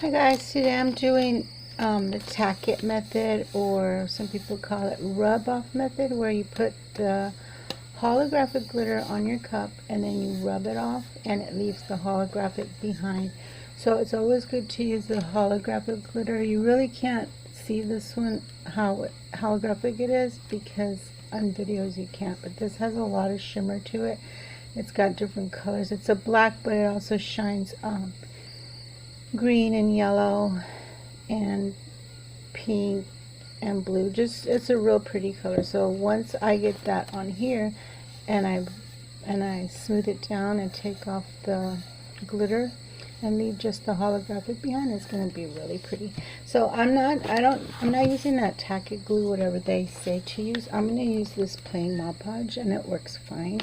Hi guys, today I'm doing the tack it method, or some people call it rub off method, where you put the holographic glitter on your cup and then you rub it off and it leaves the holographic behind. So it's always good to use the holographic glitter. You really can't see this one how holographic it is because on videos you can't, but this has a lot of shimmer to it. It's got different colors. It's a black, but it also shines green and yellow and pink and blue. Just, it's a real pretty color. So once I get that on here and I smooth it down and take off the glitter and leave just the holographic behind, it's going to be really pretty. So I'm not using that tack it glue, whatever they say to use. I'm going to use this plain Mod Podge and it works fine.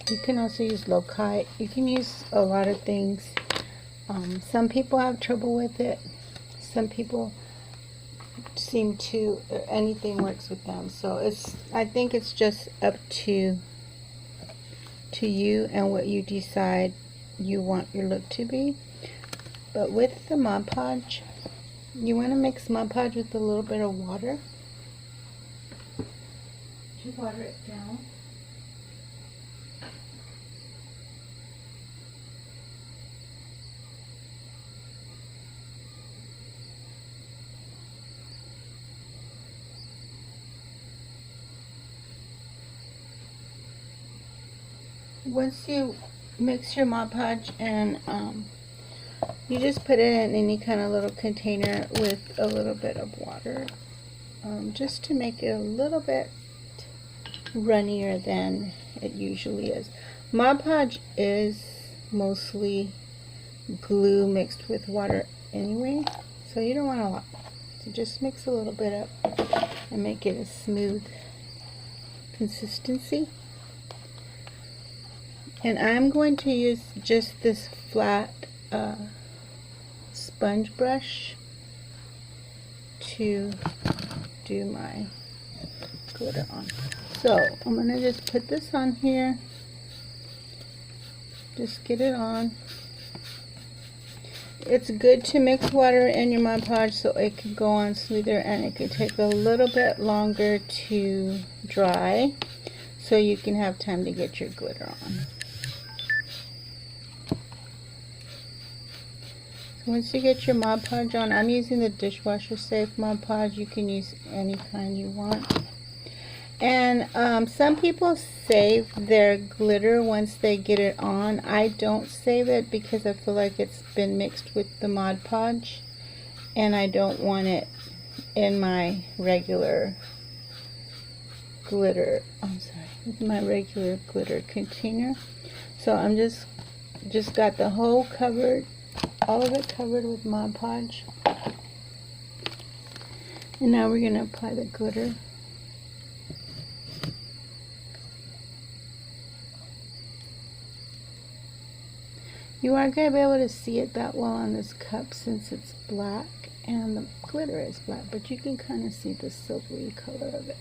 You can also use loci. You can use a lot of things. Some people have trouble with it. Some people seem to, anything works with them. So I think it's just up to you and what you decide you want your look to be. But with the Mod Podge, you want to mix Mod Podge with a little bit of water. To water it down. Once you mix your Mod Podge, and you just put it in any kind of little container with a little bit of water, just to make it a little bit runnier than it usually is. Mod Podge is mostly glue mixed with water anyway, so you don't want a lot. So just mix a little bit up and make it a smooth consistency. And I'm going to use just this flat sponge brush to do my glitter on. So I'm going to just put this on here. Just get it on. It's good to mix water in your Mod Podge so it can go on smoother, and it could take a little bit longer to dry so you can have time to get your glitter on. Once you get your Mod Podge on, I'm using the dishwasher safe Mod Podge. You can use any kind you want. And some people save their glitter once they get it on. I don't save it because I feel like it's been mixed with the Mod Podge, and I don't want it in my regular glitter, my regular glitter container. So I'm just got the whole covered, all of it covered with Mod Podge. And now we're going to apply the glitter. You aren't going to be able to see it that well on this cup since it's black and the glitter is black, but you can kind of see the silvery color of it.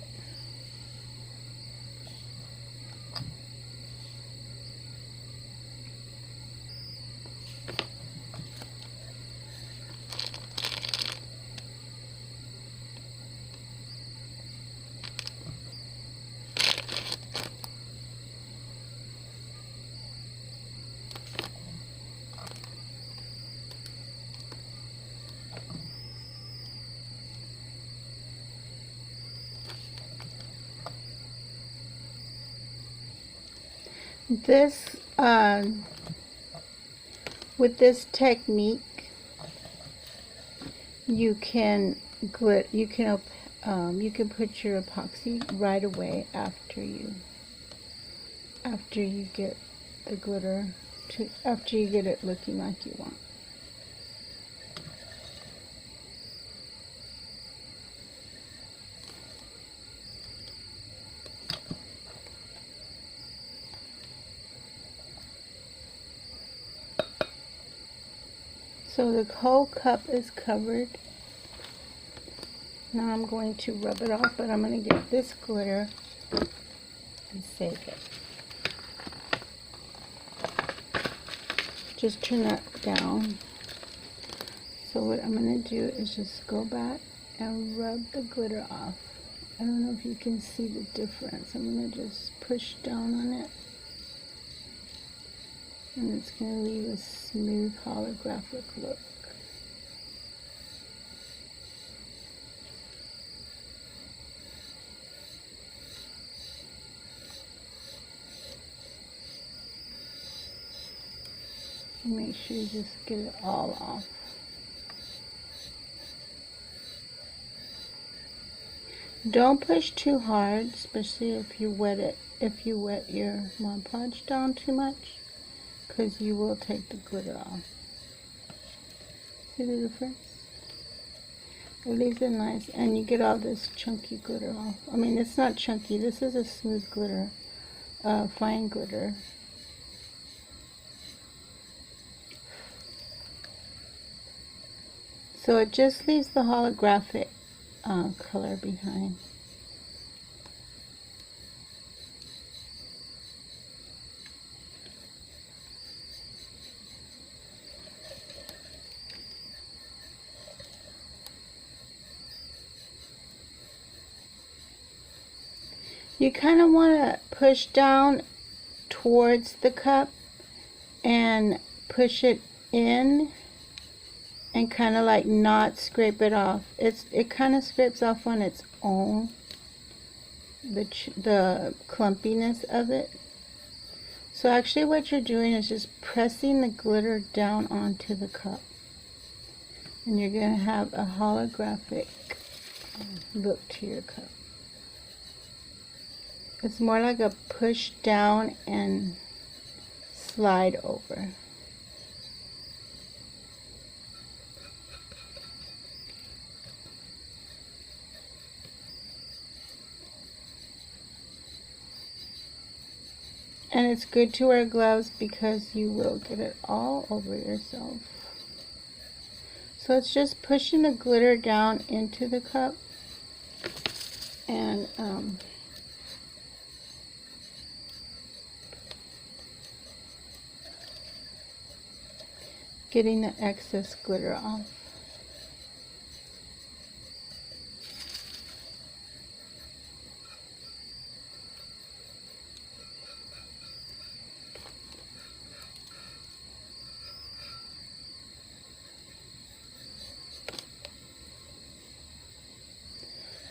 This, with this technique, you can put your epoxy right away after you get the glitter after you get it looking like you want. So the whole cup is covered. Now I'm going to rub it off, but I'm going to get this glitter and save it. Just turn that down. So what I'm going to do is just go back and rub the glitter off. I don't know if you can see the difference. I'm going to just push down on it. And it's going to leave a smooth holographic look. Make sure you just get it all off. Don't push too hard, especially if you wet your Mod Podge down too much, because you will take the glitter off. See the difference? It leaves it nice, and you get all this chunky glitter off. I mean, it's not chunky. This is a smooth glitter, fine glitter. So it just leaves the holographic color behind. You kind of want to push down towards the cup and push it in and kind of like not scrape it off. It kind of scrapes off on its own, the clumpiness of it. So actually what you're doing is just pressing the glitter down onto the cup. And you're going to have a holographic look to your cup. It's more like a push down and slide over. And it's good to wear gloves because you will get it all over yourself. So it's just pushing the glitter down into the cup and getting the excess glitter off.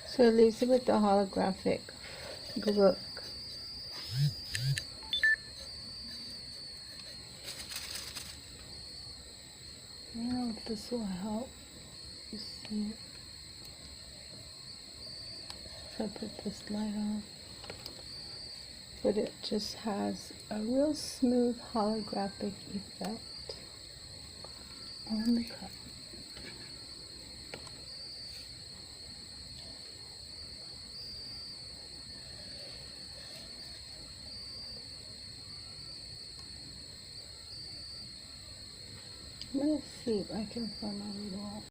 So it leaves it with the holographic look. I don't know if this will help you see it. If I put this light on. But it just has a real smooth holographic effect on the cup. I'm going to see if I can find my little